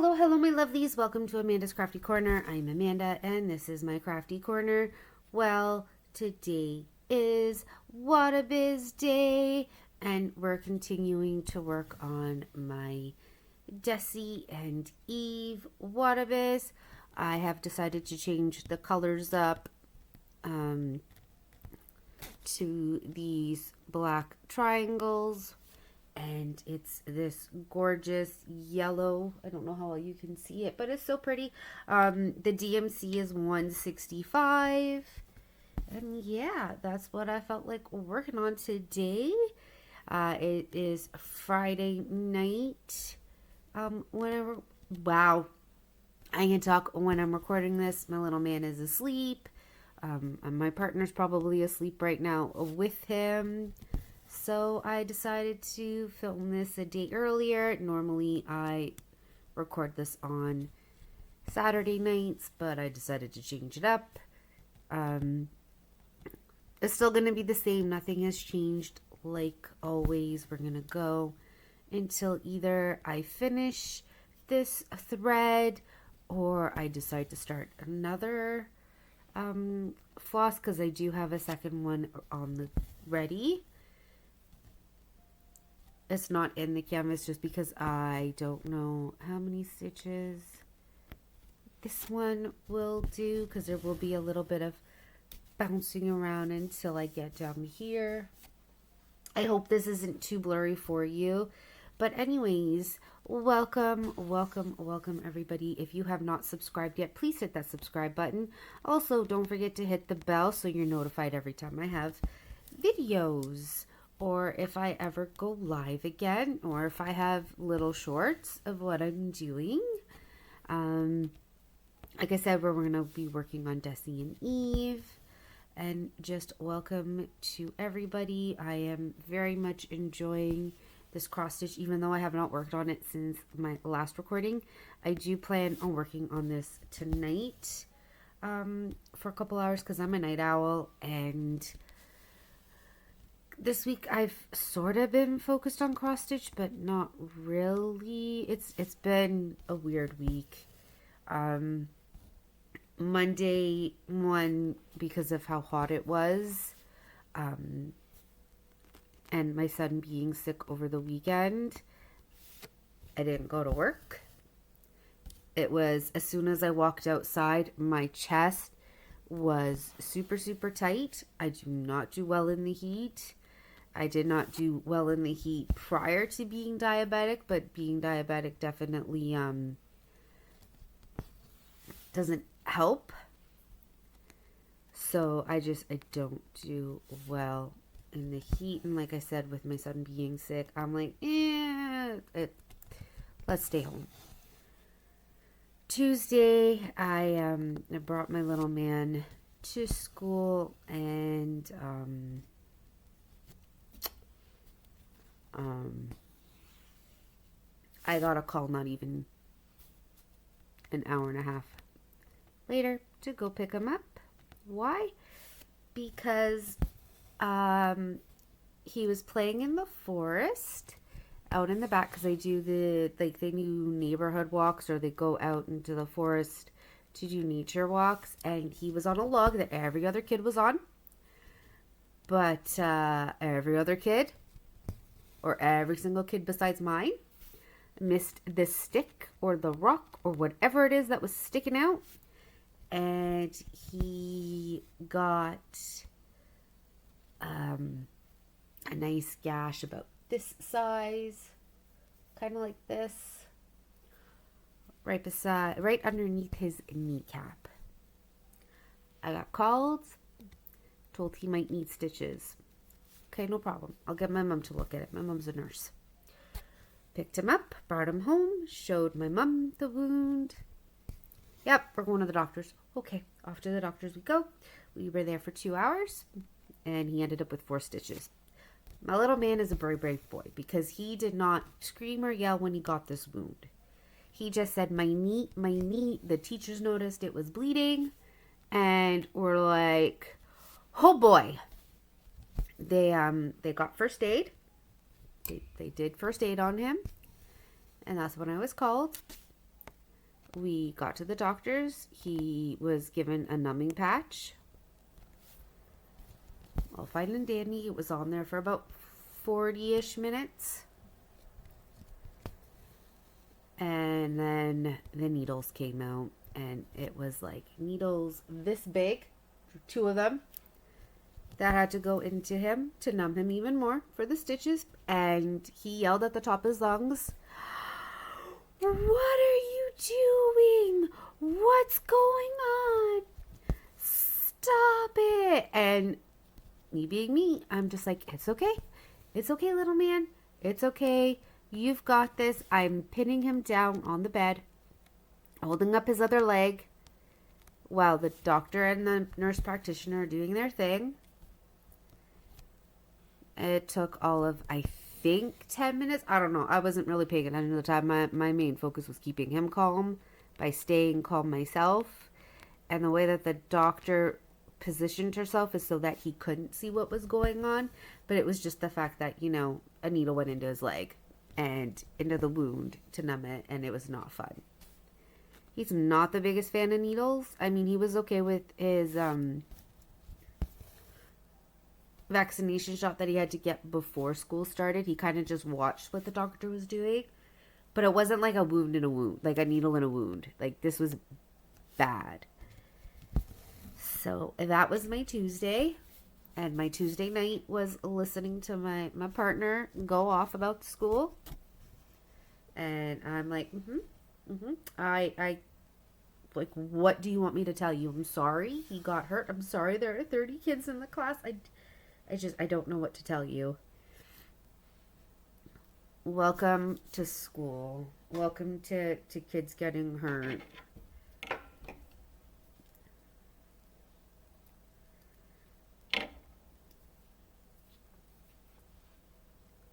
Hello, hello, my lovelies. Welcome to Amanda's Crafty Corner. I'm Amanda, and this is my Crafty Corner. Well, today is Wattobizz Day, and we're continuing to work on my Deci and Eve Wattobizz. I have decided to change the colors up to these black triangles. And it's this gorgeous yellow. I don't know how well you can see it, but it's so pretty. The DMC is 165. And yeah, that's what I felt like working on today. It is Friday night. Wow. I can talk when I'm recording this. My little man is asleep. And my partner's probably asleep right now with him. So I decided to film this a day earlier. Normally I record this on Saturday nights, but I decided to change it up. It's still going to be the same. Nothing has changed. Like always, we're going to go until either I finish this thread or I decide to start another floss, because I do have a second one on the ready. It's not in the canvas just because I don't know how many stitches this one will do, because there will be a little bit of bouncing around until I get down here. I hope this isn't too blurry for you. But anyways, welcome everybody. If you have not subscribed yet, please hit that subscribe button. Also, don't forget to hit the bell so you're notified every time I have videos, or if I ever go live again, or if I have little shorts of what I'm doing. Like I said, we're going to be working on Deci and Eve. And just welcome to everybody. I am very much enjoying this cross stitch, even though I have not worked on it since my last recording. I do plan on working on this tonight for a couple hours, because I'm a night owl, and this week I've sort of been focused on cross stitch, but not really. It's been a weird week. Monday, one, because of how hot it was, and my son being sick over the weekend, I didn't go to work. It was, as soon as I walked outside, my chest was super, super tight. I do not do well in the heat. I did not do well in the heat prior to being diabetic, but being diabetic definitely doesn't help. So I don't do well in the heat. And like I said, with my son being sick, I'm like, let's stay home. Tuesday, I brought my little man to school, and I got a call not even an hour and a half later to go pick him up. Why? Because he was playing in the forest out in the back, because they do they do neighborhood walks, or they go out into the forest to do nature walks, and he was on a log that every other kid was on, but every other kid, or every single kid besides mine, missed the stick or the rock or whatever it is that was sticking out, and he got a nice gash about this size, kind of like this, right underneath his kneecap. I got called, told he might need stitches. Okay, no problem. I'll get my mom to look at it. My mom's a nurse. Picked him up, brought him home, showed my mom the wound. Yep, we're going to the doctor's. Okay, off to the doctor's we go. We were there for 2 hours, and he ended up with 4 stitches. My little man is a very brave boy, because he did not scream or yell when he got this wound. He just said, my knee. The teachers noticed it was bleeding, and were like, oh boy. They got first aid. They did first aid on him, and that's when I was called. We got to the doctor's. He was given a numbing patch. All fine and dandy. It was on there for about 40-ish minutes. And then the needles came out. And it was like needles this big. 2 of them. That had to go into him to numb him even more for the stitches. And he yelled at the top of his lungs, "What are you doing? What's going on? Stop it!" And me being me, I'm just like, it's okay. It's okay, little man. It's okay. You've got this. I'm pinning him down on the bed, holding up his other leg, while the doctor and the nurse practitioner are doing their thing. It took all of, I think, 10 minutes. I don't know. I wasn't really paying attention at the time. My main focus was keeping him calm by staying calm myself. And the way that the doctor positioned herself is so that he couldn't see what was going on. But it was just the fact that, you know, a needle went into his leg and into the wound to numb it. And it was not fun. He's not the biggest fan of needles. I mean, he was okay with his vaccination shot that he had to get before school started. He kind of just watched what the doctor was doing. But it wasn't like a wound in a wound, like a needle in a wound. Like, this was bad. So that was my Tuesday. And my Tuesday night was listening to my partner go off about school. And I'm like, I like, what do you want me to tell you? I'm sorry he got hurt. I'm sorry there are 30 kids in the class. I don't know what to tell you. Welcome to school. Welcome to kids getting hurt.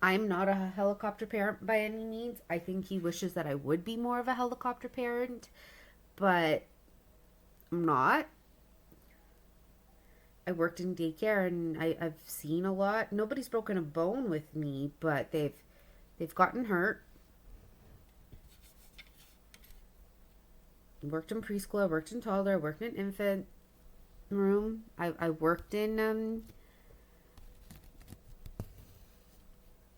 I'm not a helicopter parent by any means. I think he wishes that I would be more of a helicopter parent, but I'm not. I worked in daycare and I've seen a lot. Nobody's broken a bone with me, but they've gotten hurt. I worked in preschool, I worked in toddler, I worked in infant room. I worked in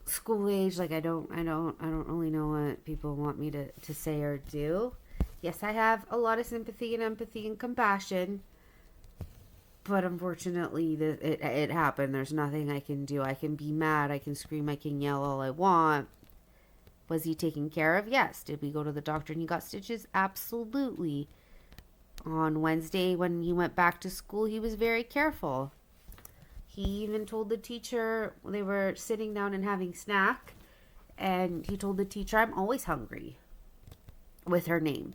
school age. Like, I don't really know what people want me to say or do. Yes, I have a lot of sympathy and empathy and compassion. But unfortunately, it happened. There's nothing I can do. I can be mad. I can scream. I can yell all I want. Was he taken care of? Yes. Did we go to the doctor and he got stitches? Absolutely. On Wednesday, when he went back to school, he was very careful. He even told the teacher, they were sitting down and having snack, and he told the teacher, "I'm always hungry," with her name.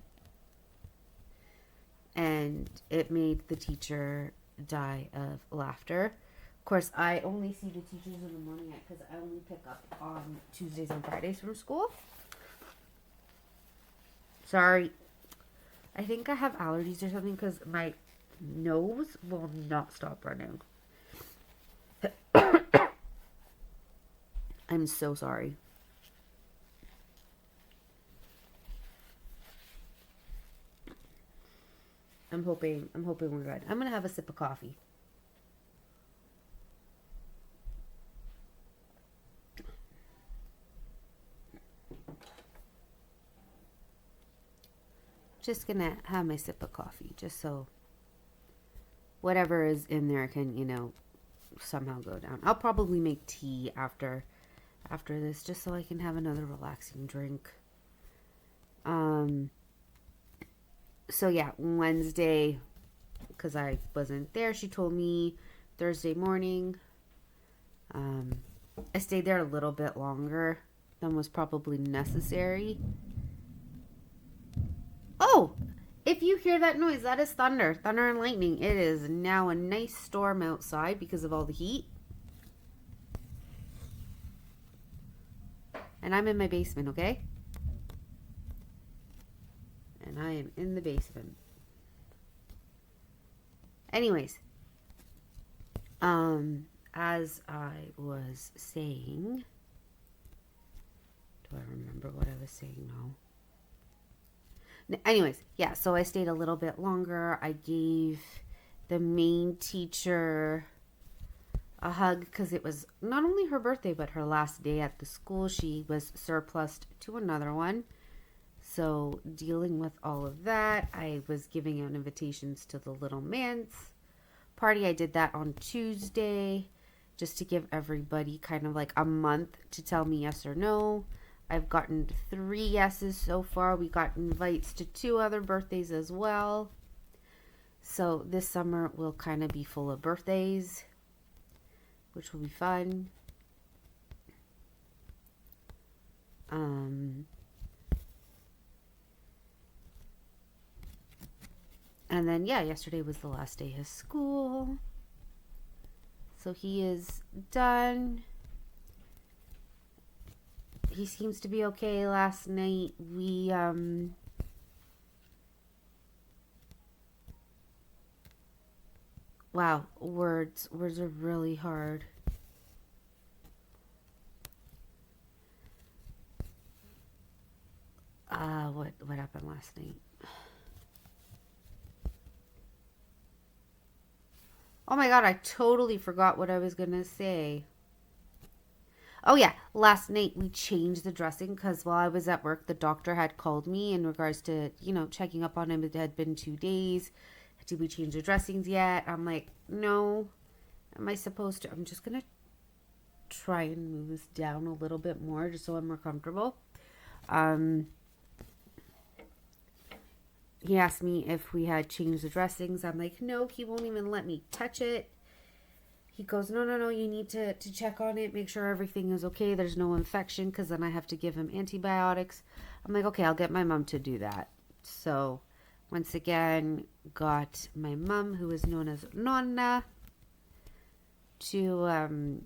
And it made the teacher die of laughter. Of course, I only see the teachers in the morning because I only pick up on Tuesdays and Fridays from school. Sorry. I think I have allergies or something because my nose will not stop running. I'm so sorry. I'm hoping we're good. I'm gonna have a sip of coffee. Just gonna have my sip of coffee, just so whatever is in there can, somehow go down. I'll probably make tea after this, just so I can have another relaxing drink. So yeah, Wednesday, because I wasn't there, she told me Thursday morning. I stayed there a little bit longer than was probably necessary. Oh, if you hear that noise, that is thunder and lightning. It is now a nice storm outside because of all the heat. And I'm in my basement, okay? And I am in the basement. Anyways, as I was saying, do I remember what I was saying now? Anyways, yeah, so I stayed a little bit longer. I gave the main teacher a hug because it was not only her birthday but her last day at the school. She was surplused to another one. So dealing with all of that, I was giving out invitations to the little man's party. I did that on Tuesday just to give everybody kind of like a month to tell me yes or no. I've gotten 3 yeses so far. We got invites to 2 other birthdays as well. So this summer will kind of be full of birthdays, which will be fun. And then, yeah, yesterday was the last day of school. So he is done. He seems to be okay. Last night we wow, words are really hard. What happened last night? Oh my god, I totally forgot what I was gonna say. Oh yeah, last night we changed the dressing because while I was at work, the doctor had called me in regards to, checking up on him. It had been 2 days. Did we change the dressings yet? I'm like, no. Am I supposed to? I'm just going to try and move this down a little bit more just so I'm more comfortable. He asked me if we had changed the dressings. I'm like, no, he won't even let me touch it. He goes, no, you need to check on it, make sure everything is okay, there's no infection, because then I have to give him antibiotics. I'm like, okay, I'll get my mom to do that. So, once again, got my mom, who is known as Nonna, to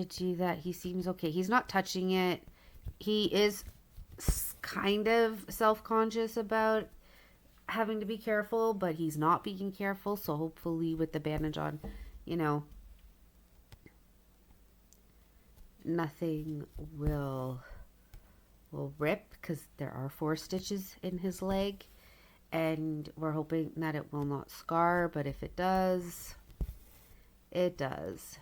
do that. He seems okay. He's not touching it. He is kind of self-conscious about having to be careful, but he's not being careful, so hopefully with the bandage on, nothing will rip, because there are 4 stitches in his leg, and we're hoping that it will not scar, but if it does, it does.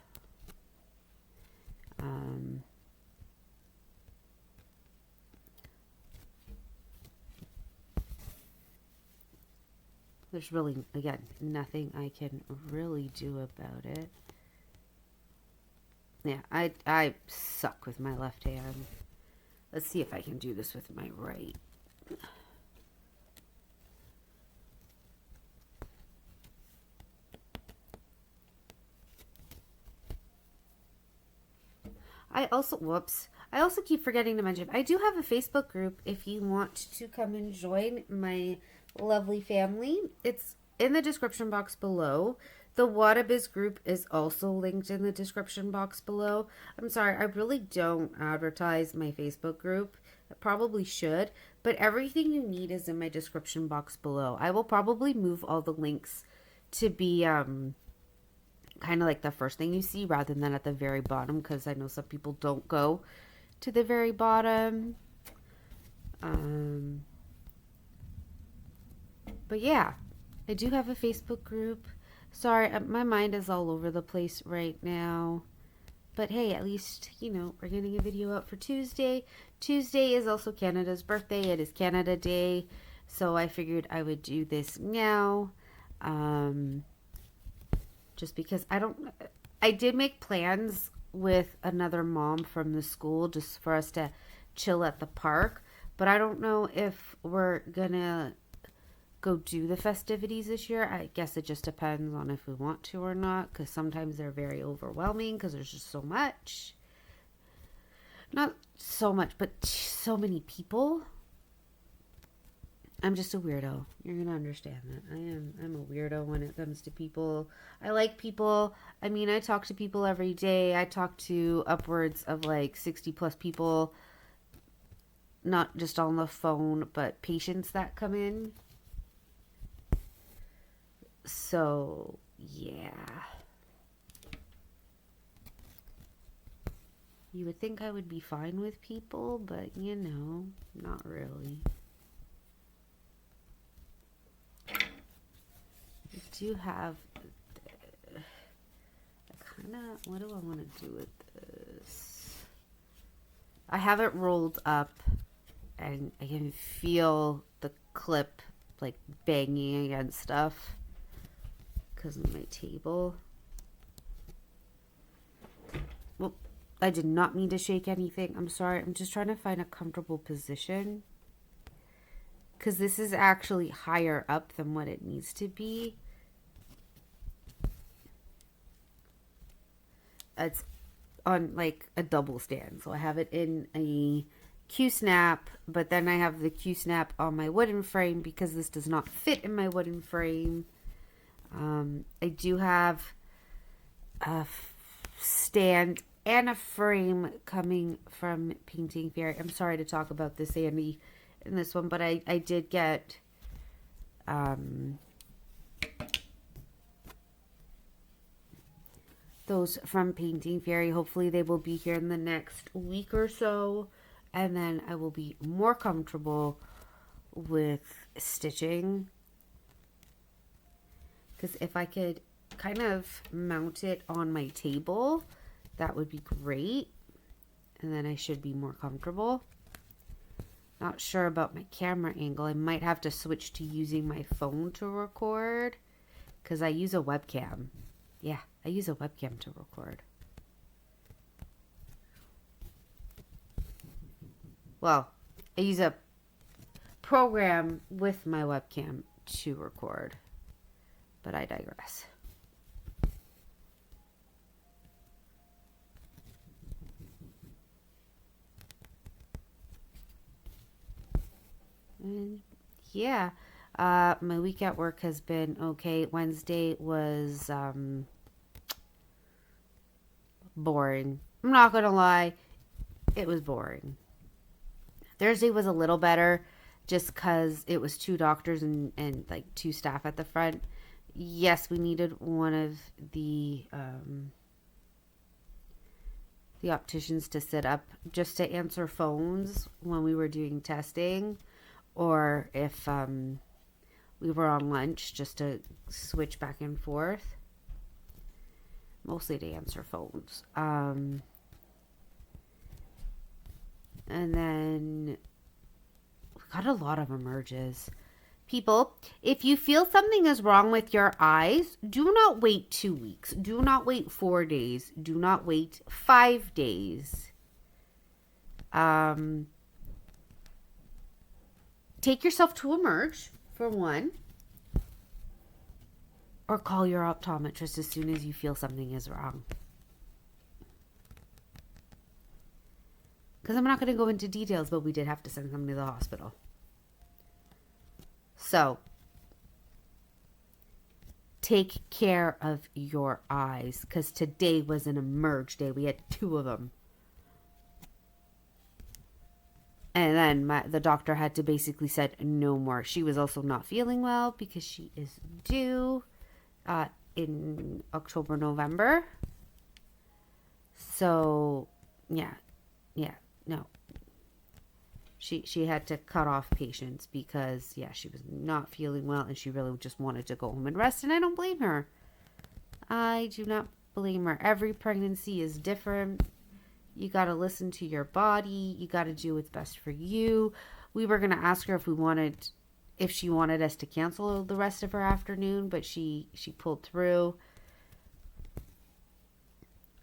There's really, again, nothing I can really do about it. Yeah, I suck with my left hand. Let's see if I can do this with my right. I also keep forgetting to mention, I do have a Facebook group if you want to come and join my lovely family. It's in the description box below. The Wattobizz group is also linked in the description box below. I'm sorry, I really don't advertise my Facebook group. I probably should, but everything you need is in my description box below. I will probably move all the links to be kind of like the first thing you see rather than at the very bottom, because I know some people don't go to the very bottom. But yeah, I do have a Facebook group. Sorry, my mind is all over the place right now. But hey, at least, we're getting a video out for Tuesday. Tuesday is also Canada's birthday. It is Canada Day. So I figured I would do this now. Just because I did make plans with another mom from the school just for us to chill at the park. But I don't know if we're gonna go do the festivities this year. I guess it just depends on if we want to or not, because sometimes they're very overwhelming because there's just so much. Not so much, but so many people. I'm just a weirdo. You're gonna understand that. I'm a weirdo when it comes to people. I like people. I mean, I talk to people every day. I talk to upwards of like 60 plus people, not just on the phone, but patients that come in. So, yeah. You would think I would be fine with people, but you know, not really. I do have, what do I want to do with this? I have it rolled up and I can feel the clip like banging against stuff because of my table. Well, I did not mean to shake anything. I'm sorry. I'm just trying to find a comfortable position because this is actually higher up than what it needs to be. It's on like a double stand. So I have it in a Q-snap, but then I have the Q-snap on my wooden frame because this does not fit in my wooden frame. I do have a stand and a frame coming from Painting Fairy. I'm sorry to talk about this, Andy, in this one, but I did get those from Painting Fairy. Hopefully they will be here in the next week or so, and then I will be more comfortable with stitching. Because if I could kind of mount it on my table, that would be great. And then I should be more comfortable. Not sure about my camera angle. I might have to switch to using my phone to record. Because I use a webcam. Yeah, I use a webcam to record. Well, I use a program with my webcam to record. But I digress. And yeah, my week at work has been okay. Wednesday was boring. I'm not gonna lie, it was boring. Thursday was a little better just because it was 2 doctors and like 2 staff at the front. Yes, we needed one of the opticians to sit up just to answer phones when we were doing testing, or if we were on lunch just to switch back and forth. Mostly to answer phones. And then we got a lot of emerges. People, if you feel something is wrong with your eyes, do not wait 2 weeks. Do not wait 4 days. Do not wait 5 days. Take yourself to Emerge, for one. Or call your optometrist as soon as you feel something is wrong. Because I'm not going to go into details, but we did have to send somebody to the hospital. So, take care of your eyes. Because today was an Emerge day. We had 2 of them. And then the doctor had to basically said no more. She was also not feeling well because she is due in October, November. So, yeah, no. She had to cut off patients because, yeah, she was not feeling well and she really just wanted to go home and rest. And I don't blame her. I do not blame her. Every pregnancy is different. You got to listen to your body. You got to do what's best for you. We were going to ask her if she wanted us to cancel the rest of her afternoon, but she pulled through.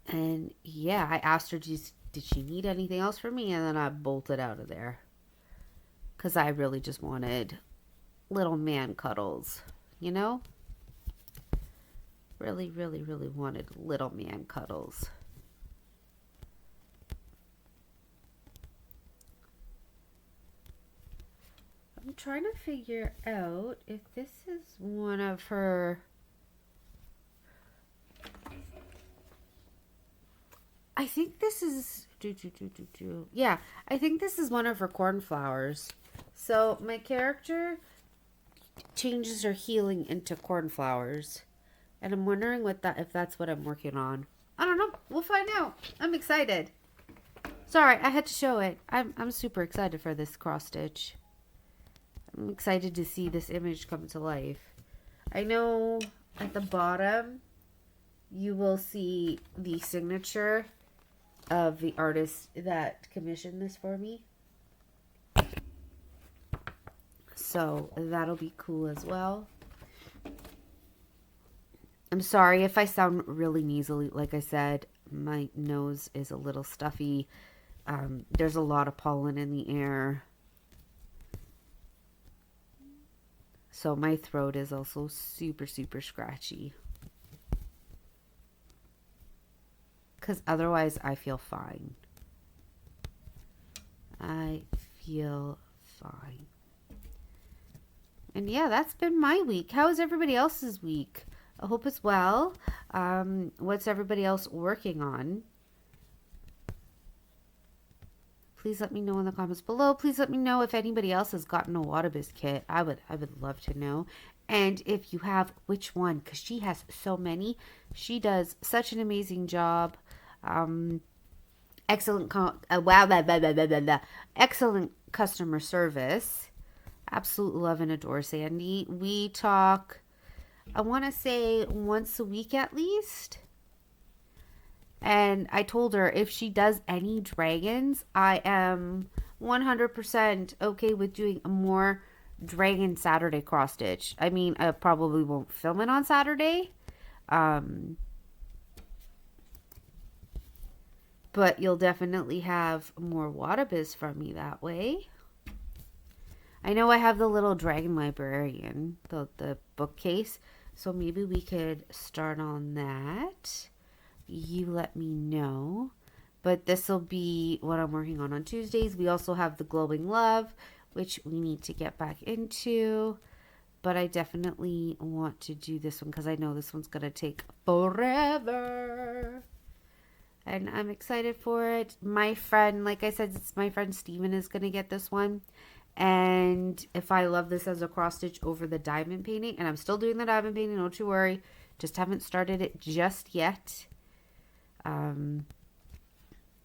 And yeah, I asked her, did she need anything else from me? And then I bolted out of there. Because I really just wanted little man cuddles, you know? Really, really, really wanted little man cuddles. I'm trying to figure out if this is one of her... I think this is... Yeah, I think this is one of her cornflowers. So my character changes her healing into cornflowers. And I'm wondering if that's what I'm working on. I don't know. We'll find out. I'm excited. Sorry, I had to show it. I'm super excited for this cross stitch. I'm excited to see this image come to life. I know at the bottom you will see the signature of the artist that commissioned this for me. So that'll be cool as well. I'm sorry if I sound really nasally. Like I said, my nose is a little stuffy. There's a lot of pollen in the air. So my throat is also super, super scratchy. Because otherwise I feel fine. I feel fine. And yeah, that's been my week. How is everybody else's week? I hope it's well. What's everybody else working on? Please let me know in the comments below. Please let me know if anybody else has gotten a Wattobizz kit. I would love to know. And if you have, which one? Because she has so many. She does such an amazing job. Excellent excellent customer service. Absolutely love and adore Sandy. We talk, I want to say once a week at least. And I told her if she does any dragons, I am 100% okay with doing a more dragon Saturday cross stitch. I mean, I probably won't film it on Saturday. But you'll definitely have more Wattobizz from me that way. I know I have the little dragon librarian, the bookcase. So maybe we could start on that. You let me know. But this will be what I'm working on Tuesdays. We also have the glowing love, which we need to get back into. But I definitely want to do this one because I know this one's going to take forever. And I'm excited for it. My friend, like I said, it's my friend Steven is going to get this one. And if I love this as a cross stitch over the diamond painting, and I'm still doing the diamond painting, don't you worry. Just haven't started it just yet.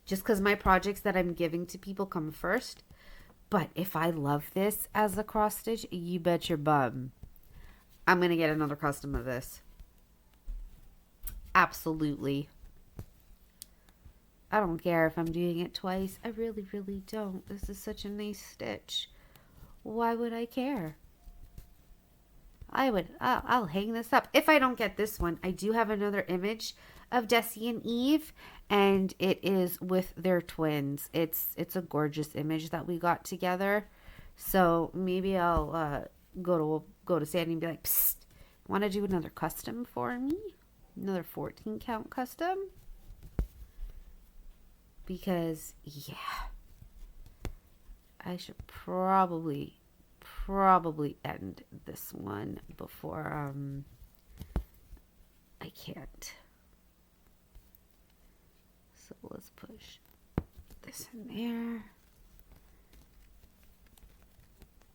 Just because my projects that I'm giving to people come first. But if I love this as a cross stitch, you bet your bum I'm going to get another custom of this. Absolutely. I don't care if I'm doing it twice. I really, really don't. This is such a nice stitch. Why would I care? I'll hang this up. If I don't get this one, I do have another image of Desi and Eve, and it is with their twins. It's a gorgeous image that we got together. So maybe I'll go to Sandy and be like, psst, want to do another custom for me? Another 14 count custom? Because yeah, I should probably end this one before I can't. So let's push this in there.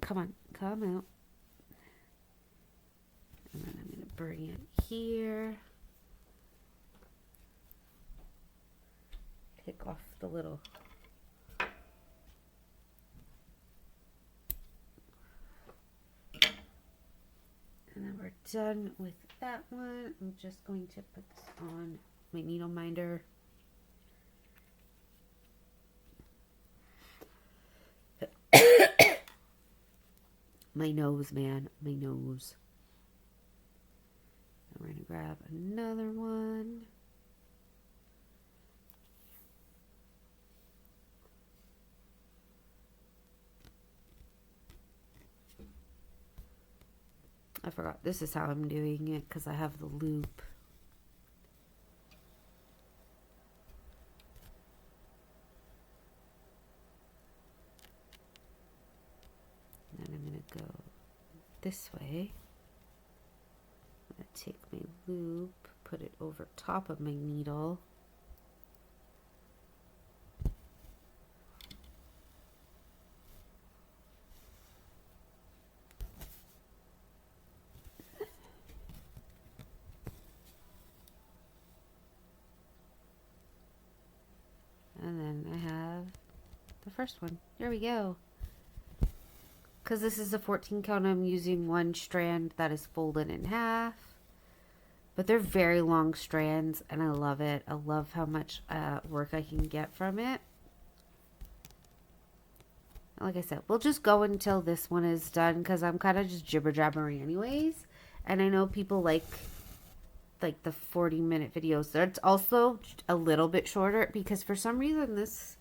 Come on, come out. And then I'm going to bring it here. Take off the little and then we're done with that one. I'm just going to put this on my needle minder. My nose, man, my nose. And we're going to grab another one. I forgot. This is how I'm doing it because I have the loop. And then I'm going to go this way. I'm going to take my loop, put it over top of my needle. And then I have first one. There we go. Because this is a 14 count, I'm using one strand that is folded in half. But they're very long strands, and I love it. I love how much work I can get from it. Like I said, we'll just go until this one is done, because I'm kind of just jibber-jabbering anyways. And I know people like the 40-minute videos. It's also a little bit shorter, because for some reason this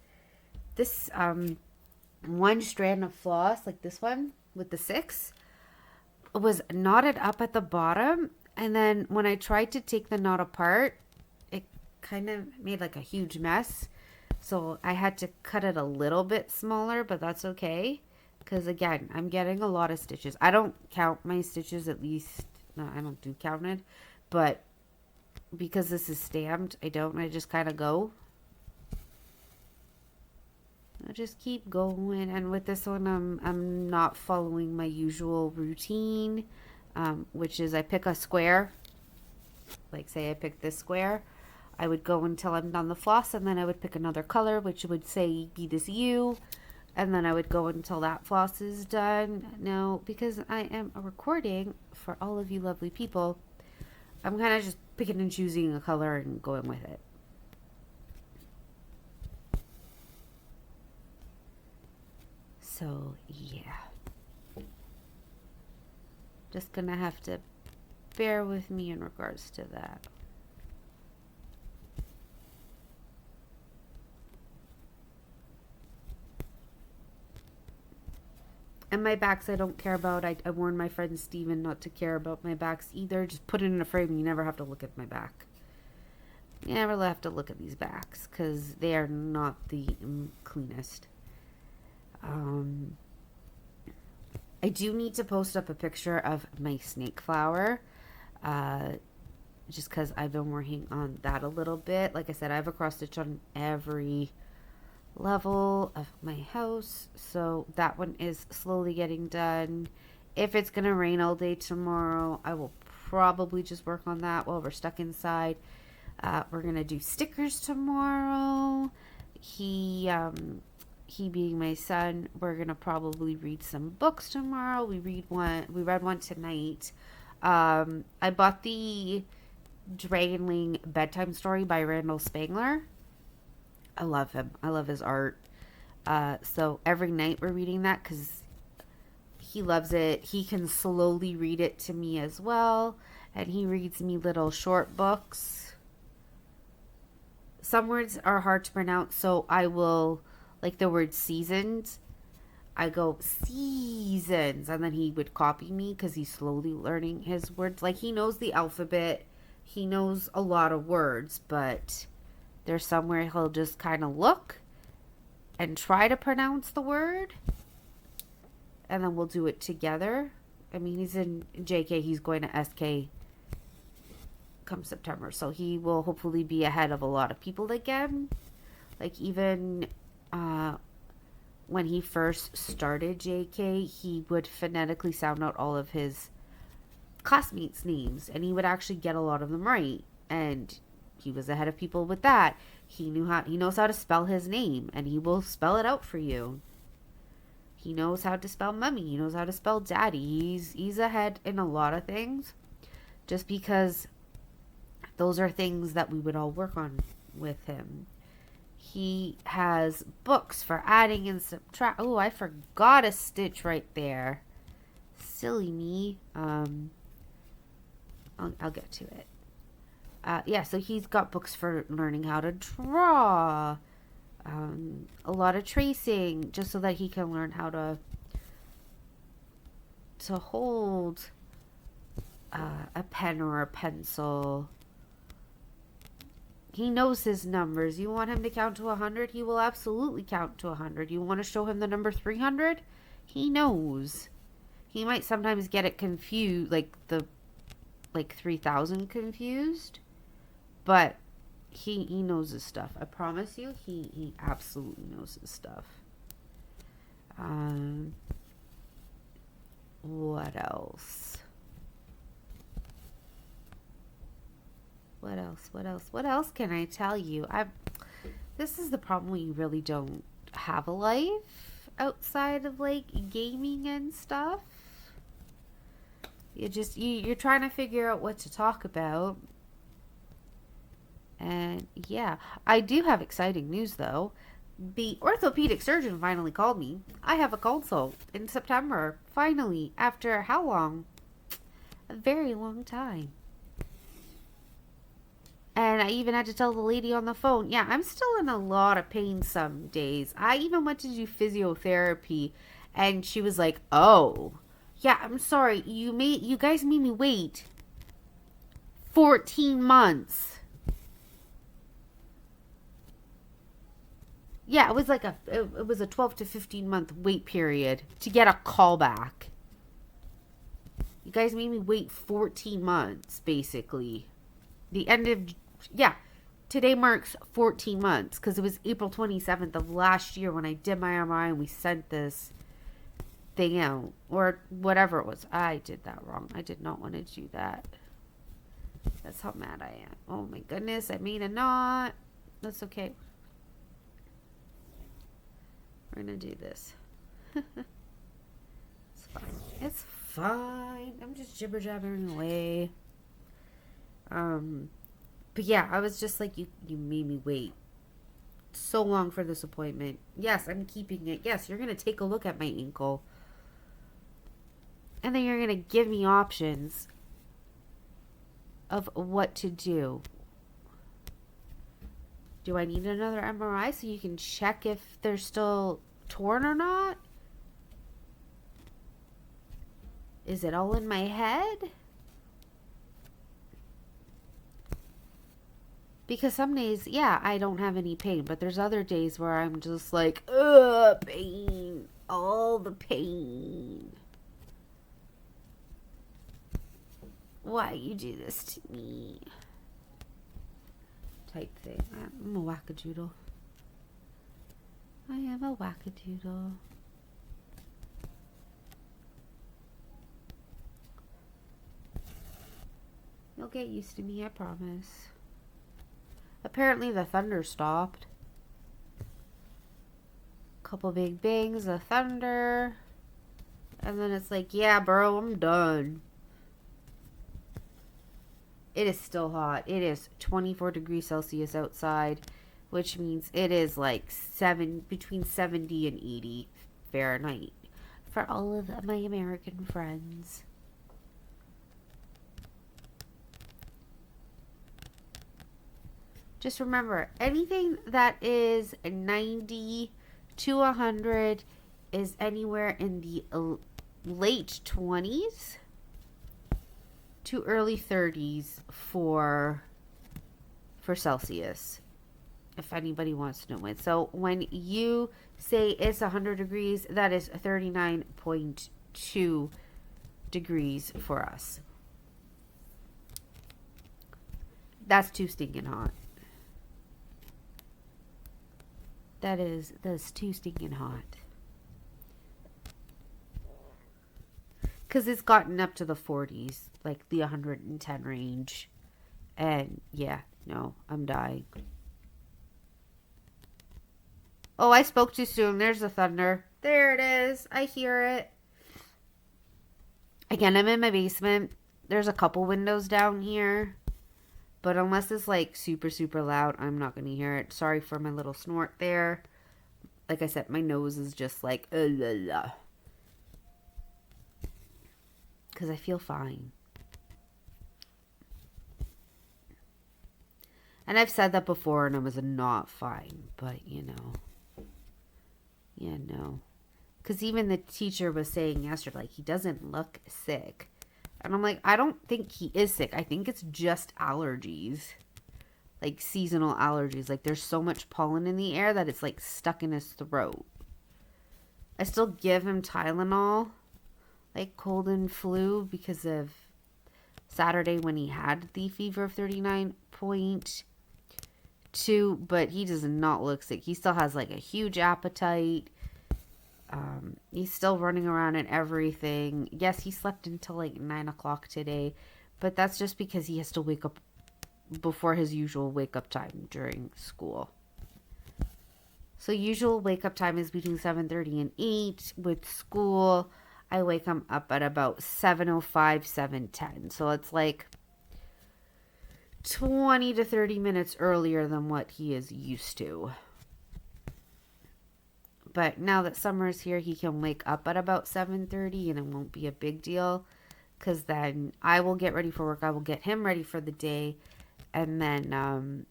one strand of floss, like this one with the 6, was knotted up at the bottom. And then when I tried to take the knot apart, it kind of made like a huge mess. So I had to cut it a little bit smaller, but that's okay. Because again, I'm getting a lot of stitches. I don't count my stitches, at least. No, I don't do counted. But because this is stamped, I don't. I just kind of go. I just keep going. And with this one, I'm not following my usual routine. Which is I pick a square, like say I pick this square, I would go until I'm done the floss, and then I would pick another color, which would say be this U, and then I would go until that floss is done. Now, because I am a recording for all of you lovely people, I'm kind of just picking and choosing a color and going with it. So, yeah. Just gonna have to bear with me in regards to that. And my backs I don't care about. I warned my friend Steven not to care about my backs either. Just put it in a frame and you never have to look at my back. You never have to look at these backs because they are not the cleanest. I do need to post up a picture of my snake flower, just because I've been working on that a little bit. Like I said, I have a cross stitch on every level of my house, so that one is slowly getting done. If it's gonna rain all day tomorrow, I will probably just work on that while we're stuck inside. We're gonna do stickers tomorrow. He being my son, we're gonna probably read some books tomorrow. We read one tonight. I bought the Dragonling bedtime story by Randall Spangler. I love him. I love his art. So every night we're reading that because he loves it. He can slowly read it to me as well, and he reads me little short books. Some words are hard to pronounce, so I will. Like the word seasons, I go seasons, and then he would copy me because he's slowly learning his words. Like he knows the alphabet, he knows a lot of words, but there's somewhere he'll just kind of look and try to pronounce the word, and then we'll do it together. I mean, he's in JK, he's going to SK come September, so he will hopefully be ahead of a lot of people again. Like even when he first started JK, he would phonetically sound out all of his classmates' names, and he would actually get a lot of them right, and he was ahead of people with that. He knows how to spell his name, and he will spell it out for you. He knows how to spell mummy, he knows how to spell daddy. He's ahead in a lot of things, just because those are things that we would all work on with him. He has books for adding and subtract. Oh, I forgot a stitch right there. Silly me. I'll get to it. Yeah, so he's got books for learning how to draw. A lot of tracing, just so that he can learn how to hold a pen or a pencil. He knows his numbers. You want him to count to 100? He will absolutely count to 100. You want to show him the number 300? He knows. He might sometimes get it confused, like 3,000 confused. But he knows his stuff. I promise you, he absolutely knows his stuff. What else? What else can I tell you? This is the problem when you really don't have a life outside of like gaming and stuff. You're trying to figure out what to talk about. And yeah, I do have exciting news though. The orthopedic surgeon finally called me. I have a consult in September. Finally, after how long? A very long time. And I even had to tell the lady on the phone, yeah, I'm still in a lot of pain some days. I even went to do physiotherapy, and she was like, oh, yeah, I'm sorry. You guys made me wait 14 months. Yeah, it was like it was a 12 to 15 month wait period to get a call back. You guys made me wait 14 months, basically. The end of, yeah, today marks 14 months because it was April 27th of last year when I did my MRI and we sent this thing out, or whatever it was. I did that wrong. I did not want to do that. That's how mad I am. Oh my goodness, I made a knot. That's okay. We're gonna do this. It's fine. It's fine. I'm just jibber jabbering away. But yeah, I was just like, you made me wait so long for this appointment. Yes, I'm keeping it. Yes, you're gonna take a look at my ankle. And then you're gonna give me options of what to do. Do I need another MRI so you can check if they're still torn or not? Is it all in my head? Because some days, yeah, I don't have any pain. But there's other days where I'm just like, ugh, pain. All the pain. Why you do this to me? Type thing. I'm a wackadoodle. I am a wackadoodle. You'll get used to me, I promise. Apparently the thunder stopped. Couple big bangs of thunder. And then it's like, yeah, bro, I'm done. It is still hot. It is 24 degrees Celsius outside, which means it is like between 70 and 80 Fahrenheit for all of my American friends. Just remember, anything that is 90 to 100 is anywhere in the late 20s to early 30s for Celsius, if anybody wants to know it. So when you say it's 100 degrees, that is 39.2 degrees for us. That's too stinking hot. That's too stinking hot. Because it's gotten up to the 40s, like the 110 range. And yeah, no, I'm dying. Oh, I spoke too soon. There's the thunder. There it is. I hear it. Again, I'm in my basement. There's a couple windows down here. But unless it's like super, super loud, I'm not going to hear it. Sorry for my little snort there. Like I said, my nose is just like, because I feel fine. And I've said that before and I was not fine. But, you know. Yeah, no. Because even the teacher was saying yesterday, like, he doesn't look sick. And I'm like, I don't think he is sick. I think it's just allergies. Like seasonal allergies. Like there's so much pollen in the air that it's like stuck in his throat. I still give him Tylenol. Like cold and flu because of Saturday when he had the fever of 39.2. But he does not look sick. He still has like a huge appetite. He's still running around and everything. Yes, he slept until like 9 o'clock today, but that's just because he has to wake up before his usual wake up time during school. So usual wake up time is between 7:30 and 8. With school, I wake him up at about 7:05, 7:10. So it's like 20 to 30 minutes earlier than what he is used to. But now that summer is here, he can wake up at about 7:30 and it won't be a big deal. Because then I will get ready for work. I will get him ready for the day. And then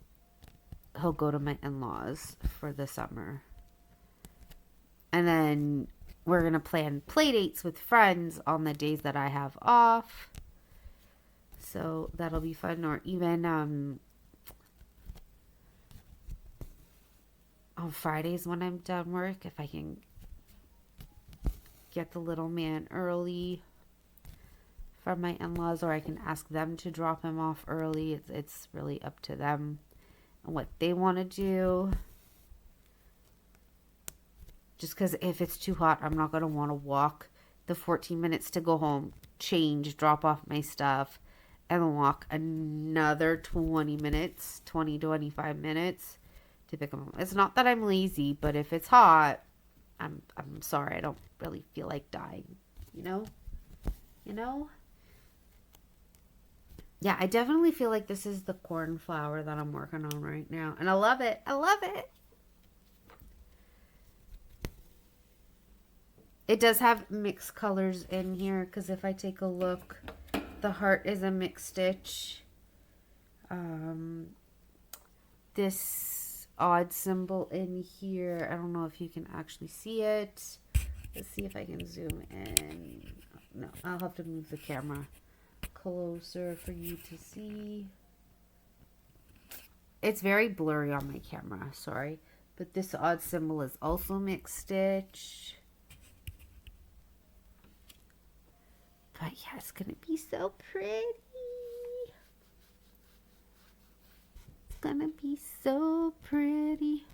he'll go to my in-laws for the summer. And then we're going to plan play dates with friends on the days that I have off. So that'll be fun. Or even on Fridays when I'm done work, if I can get the little man early from my in-laws, or I can ask them to drop him off early. It's really up to them and what they want to do. Just because if it's too hot, I'm not going to want to walk the 14 minutes to go home, change, drop off my stuff, and walk another 20 minutes, 20 to 25 minutes to pick him up. It's not that I'm lazy, but if it's hot, I'm sorry. I don't really feel like dying, you know? Yeah, I definitely feel like this is the cornflower that I'm working on right now. And I love it. I love it. It does have mixed colors in here. Because if I take a look, the heart is a mixed stitch. This odd symbol in here, I don't know if you can actually see it. Let's see if I can zoom in. No, I'll have to move the camera closer for you to see. It's very blurry on my camera, sorry. But this odd symbol is also mixed stitch. But yeah, it's gonna be so pretty. It's gonna be so pretty.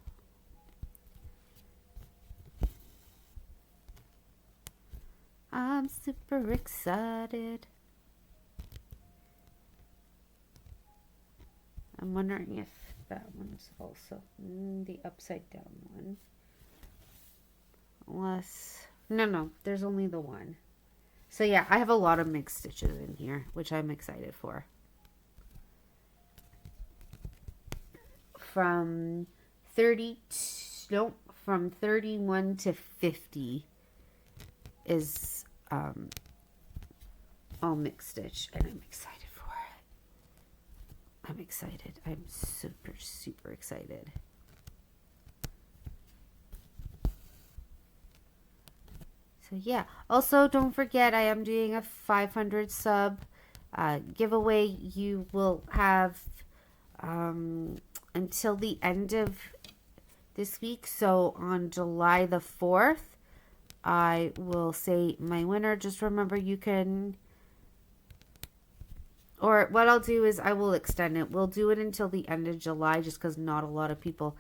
I'm super excited. I'm wondering if that one's also the upside down one. Unless, no, there's only the one. So yeah, I have a lot of mixed stitches in here, which I'm excited for. From 31 to 50 is all mixed stitch, and I'm excited for it. I'm excited. I'm super, super excited. So yeah, also don't forget I am doing a 500 sub giveaway. You will have until the end of this week. So on July the 4th, I will say my winner. Just remember you can, or what I'll do is I will extend it. We'll do it until the end of July just because not a lot of people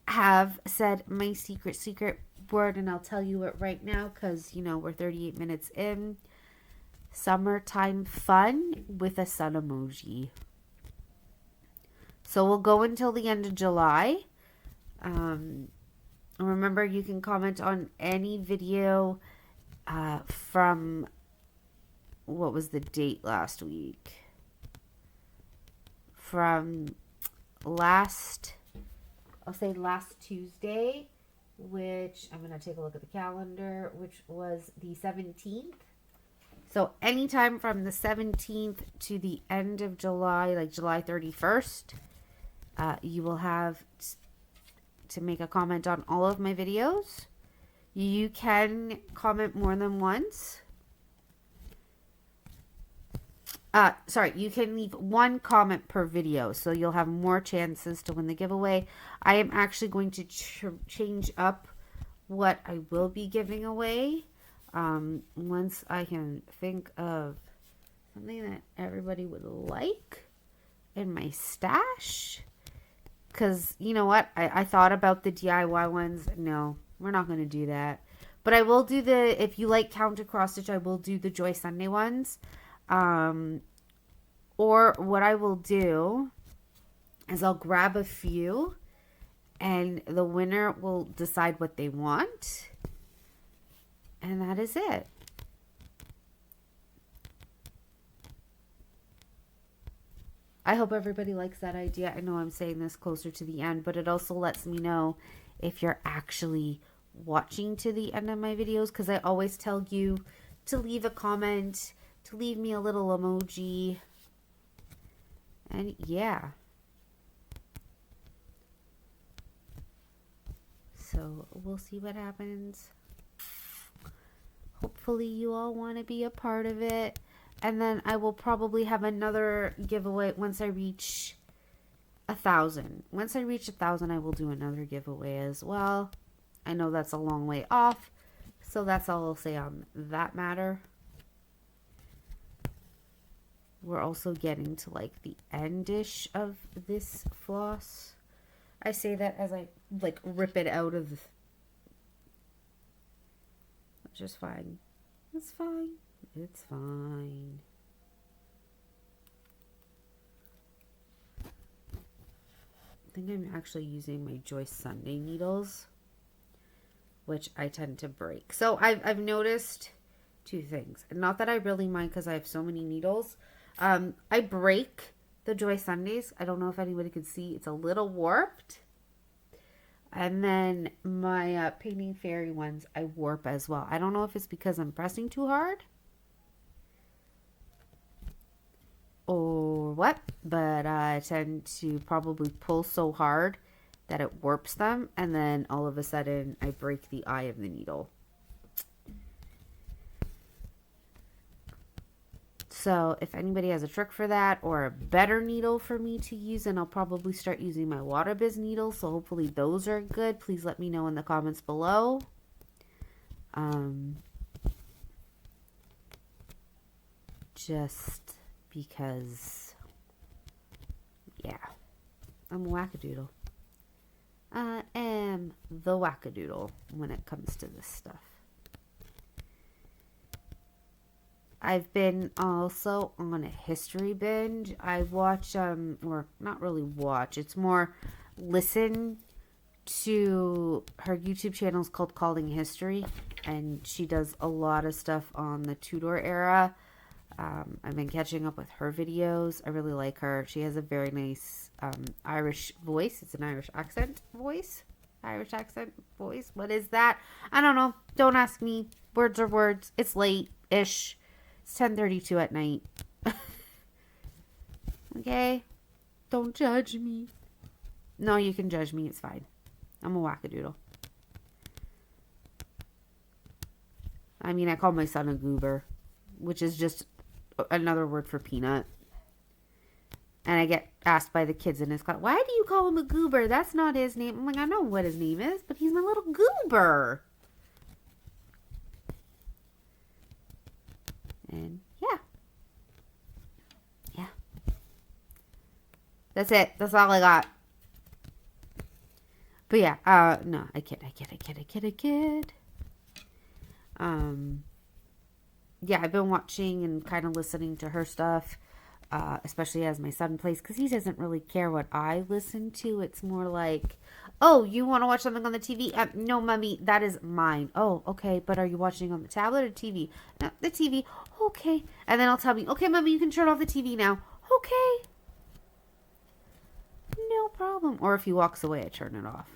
have said my secret word, and I'll tell you it right now because, we're 38 minutes in. Summertime fun with a sun emoji. So we'll go until the end of July. Remember, you can comment on any video from, what was the date last week? From last Tuesday, which I'm going to take a look at the calendar, which was the 17th. So anytime from the 17th to the end of July, like July 31st, you will have to make a comment on all of my videos. You can comment more than once. You can leave one comment per video, so you'll have more chances to win the giveaway. I am actually going to change up what I will be giving away once I can think of something that everybody would like in my stash. Because, you know what? I thought about the DIY ones. No, we're not going to do that. But I will do if you like counter cross stitch, I will do the Joy Sunday ones. Or what I will do is I'll grab a few And the winner will decide what they want. And that is it. I hope everybody likes that idea. I know I'm saying this closer to the end, but it also lets me know if you're actually watching to the end of my videos, because I always tell you to leave a comment, to leave me a little emoji. And yeah. So we'll see what happens. Hopefully you all want to be a part of it. And then I will probably have another giveaway once I reach 1,000. Once I reach 1,000, I will do another giveaway as well. I know that's a long way off, so that's all I'll say on that matter. We're also getting to like the end-ish of this floss. I say that as I like rip it out of, which is fine. It's fine. It's fine. I think I'm actually using my Joyce Sunday needles, which I tend to break. So I've noticed two things. Not that I really mind because I have so many needles. I break the Joyce Sundays. I don't know if anybody could see. It's a little warped. And then my Painting Fairy ones, I warp as well. I don't know if it's because I'm pressing too hard or what, but I tend to probably pull so hard that it warps them, and then all of a sudden I break the eye of the needle. So if anybody has a trick for that or a better needle for me to use, then I'll probably start using my Wattobizz needles. So hopefully those are good. Please let me know in the comments below. Just because, yeah, I'm a wackadoodle. I am the wackadoodle when it comes to this stuff. I've been also on a history binge. I watch, or not really watch, it's more listen to her YouTube channel is called Calling History, and she does a lot of stuff on the Tudor era. I've been catching up with her videos. I really like her. She has a very nice Irish voice. It's an Irish accent voice. Irish accent voice. What is that? I don't know. Don't ask me. Words are words. It's late-ish. It's 10:32 at night. Okay? Don't judge me. No, you can judge me. It's fine. I'm a wackadoodle. I mean, I call my son a goober, which is just another word for peanut. And I get asked by the kids in his class, why do you call him a goober? That's not his name. I'm like, I know what his name is, but he's my little goober. And yeah. Yeah. That's it. That's all I got. But yeah, no, I kid. Yeah, I've been watching and kind of listening to her stuff, especially as my son plays, because he doesn't really care what I listen to. It's more like, oh, you want to watch something on the TV? No, Mommy, that is mine. Oh, okay, but are you watching on the tablet or TV? No, the TV. Okay. And then I'll tell me, okay, Mommy, you can turn off the TV now. Okay. No problem. Or if he walks away, I turn it off.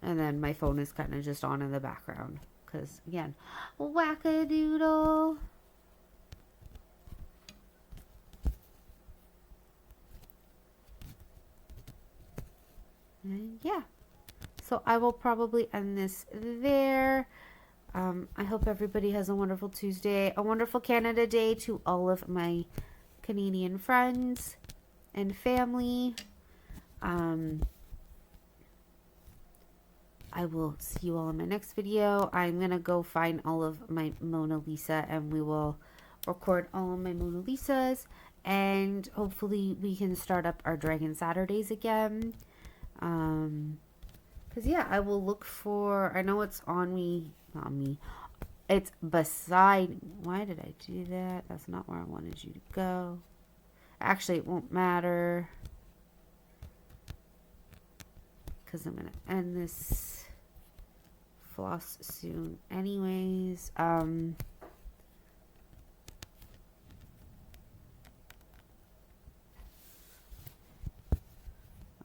And then my phone is kind of just on in the background. Because, again, wackadoodle. And yeah. So I will probably end this there. I hope everybody has a wonderful Tuesday. A wonderful Canada Day to all of my Canadian friends and family. I will see you all in my next video. I'm going to go find all of my Mona Lisa and we will record all of my Mona Lisas. And hopefully we can start up our Dragon Saturdays again. Because yeah, I will look for, I know it's on me, not me. It's beside, why did I do that? That's not where I wanted you to go. Actually, it won't matter. because I'm going to end this floss soon anyways.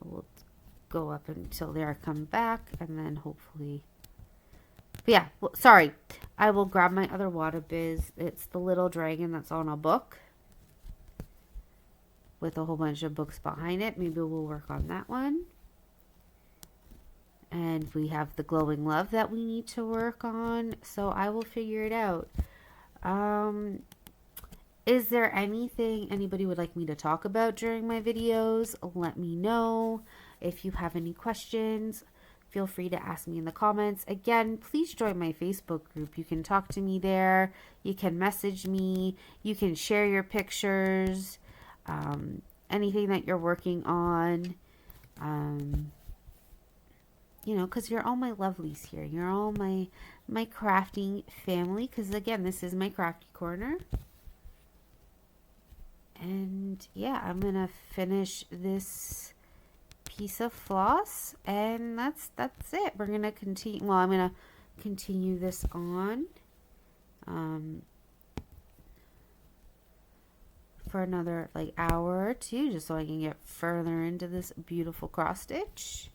We'll go up until there, come back, and then hopefully, but yeah, well, sorry, I will grab my other Wattobizz. It's the little dragon that's on a book with a whole bunch of books behind it. Maybe we'll work on that one. And we have the glowing love that we need to work on, so I will figure it out. Is there anything anybody would like me to talk about during my videos? Let me know. If you have any questions, feel free to ask me in the comments. Again, please join my Facebook group. You can talk to me there. You can message me. You can share your pictures. Anything that you're working on. You know, because you're all my lovelies here. You're all my crafting family. Because, again, this is my crafty corner. And, yeah, I'm going to finish this piece of floss. And that's it. We're going to continue. Well, I'm going to continue this on. For another, like, hour or two. Just so I can get further into this beautiful cross stitch.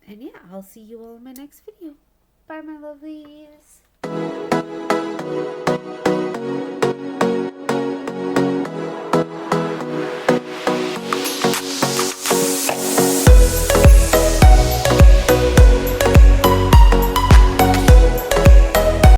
And yeah, I'll see you all in my next video. Bye, my lovelies.